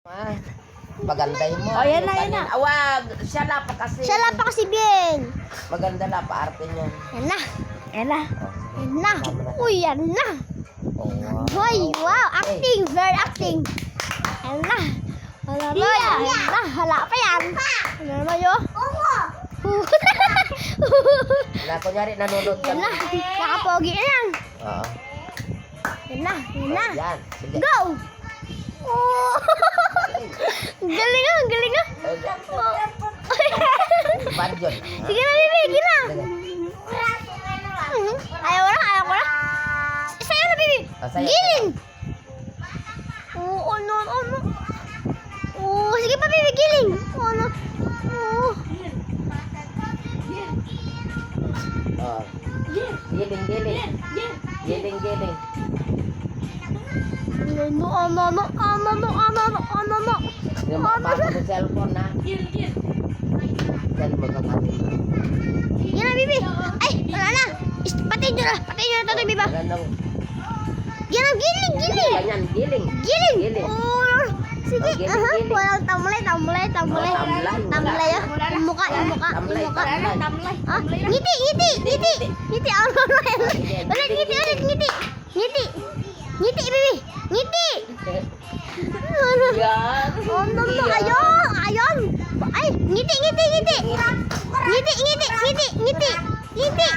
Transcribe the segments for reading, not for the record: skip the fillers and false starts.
Paganday mo. Oh, yan na, yan na. Awag, siya la pa kasi. Siya lang pa kasi, Bien. Maganda la pa arte niya. Yan na. Yan na. Oh, Yan na. Uy, yan na. oh, wow. Hoy, wow. Acting. Very acting. Yan na. Wala na. Yan na. Hala pa yan. Ano na yun? Na, kunyari, nanonood ka. Yan na. Nakapogi na yan. Oo. Yan na. Yan na. Oh, yan. Sige. Go! Oh! Galing ah, galing ah. Bad yun. Sige na, Bibi, sige na. Ayaw ko na, ayaw ko na. Sa'yo na, Bibi. Sa'yo, Giling. Oh, ano, ano. Oh, sige pa, Bibi, giling. Oh, ano. Oh. Oh. Giling, giling. Giling, giling. Ano, ano, ano, ano, ano, ano, ano, ano, ano. Yung makapasa sa cellphone na. Cellphone ka pati. Yan na, Bibi. Ay, wala na. Patayin nyo na. Patayin nyo na ito, Bibi. Magandang. Yan na, giling, giling. Ganyan, giling. Giling. Giling. Oh, sige. Oh, giling, giling. Walang tamlay, tamlay, tamlay. Oh, tamlay. Tamlay, ah. Yung muka, yung muka, Tamlay, yung muka. tamlay. Ah, ngiti, ngiti, ngiti. Ngiti, ano, ano, ulit, ngiti, ulit, ngiti. Ngiti. Ngiti, Bibi. Ngiti. Ano? Yan. Oh, no, no, ayun, ayun. Ay, ngiti, ngiti, ngiti. Ngiti, ngiti, ngiti, ngiti. Ngiti.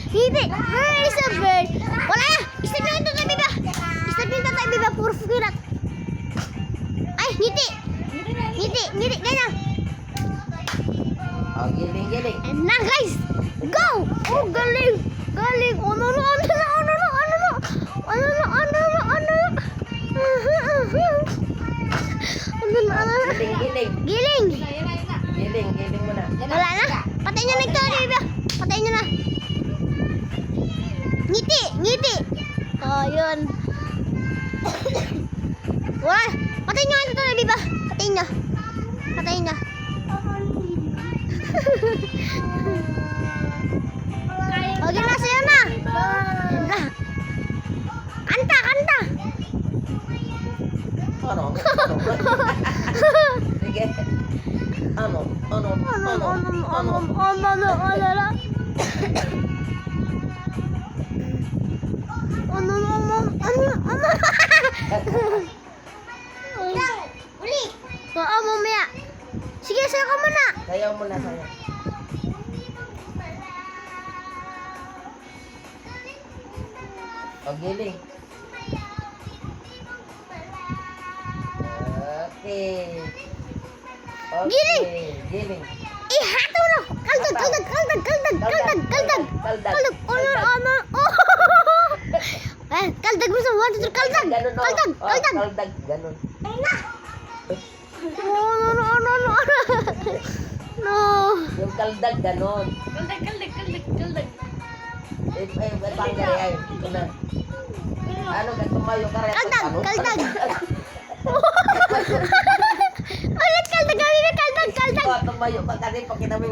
Ngiti. Where is a bird? Wala na. Step nyo ito, Bibi. Step nyo ito, Bibi. Puro fukirat. Ay, ngiti. Ngiti, ngiti, ganyan. Oh, giling, giling. And now, guys, go! Oh, galing. Galing. Oh, no, no, ano na, ano na, ano na. Ano na, ano na, ano na. Ano na, ano na. Giling, giling. Giling. Giling, giling mo na. Wala na. Patayin nyo na ito, Bibi. Patayin nyo na. Ngiti, ngiti. Oh, yun. Wala. Patayin nyo ito, Bibi. Patayin nyo. Patayin nyo. Okay na, sa'yo na. Yan na. Kanta, kanta. Ano? Ano? Sige. Ano? Ano? Ano, Ano? ano, ano, ano, ano, ano. Ano, ano, ano, ano. Uli. Oo, mamaya. Sige, sayo ka muna. Sayaw mo na, sayaw. O, giling. Okay. Okay. Giling. Giling. Ihato na. Kaldag, kaldag, kaldag, kaldag, kaldag, kaldag. Kaldag. Kaldag. Ano, ano. Oh. Eh, kaldag mo sa 1, 2, 3, kaldag. Ganun, no? Kaldag, Oh, kaldag. kaldag, ganun. Oh, no, no, no, no, no. No. Yung kaldag, ganun. Kaldag. Panggari ay. Ito na. Ano, tumayo ka rin. Kaldag, Ano? kaldag. Ulit kaldag, kami kaldag, kaldag. Oh, tumayo ka kasi pag kinamay